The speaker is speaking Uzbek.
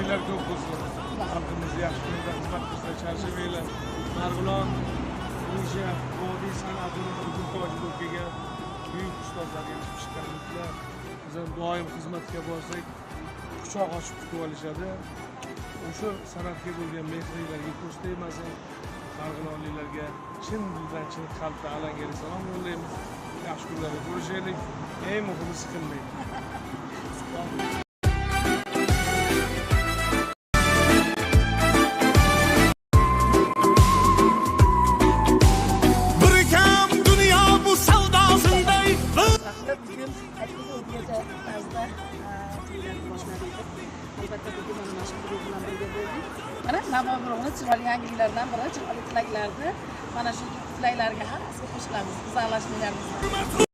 oylar ko'p bo'lsin. Xalqimizga yaxshi kunlarda xizmat qilsa, charchamaylar. Marg'ilon o'sha vodiy san'atini bugun toji bo'lib kelgan buyuk ustozlarga chiqqanliklar. Biz ham doim xizmatga borsak, quchoq ochib kutib olishadi. O'sha san'atga bo'lgan mehrlilarga ko'z tegmasin. Marg'ilonliklarga chin dildan, chin qalbdan alangali salom yo'llaymiz. Yaxshi kunlarda ko'rishaylik. Eng muhimi siqilmaydi. Albatta bugun mana mana shu guruh bilan birga bo'ldik. Mana Navoiyning chiroyli yangiliklardan biri chiroyli tilaklarni mana shu tilaklarga hammasiga qo'shilamiz. Bizlarlashmayamiz.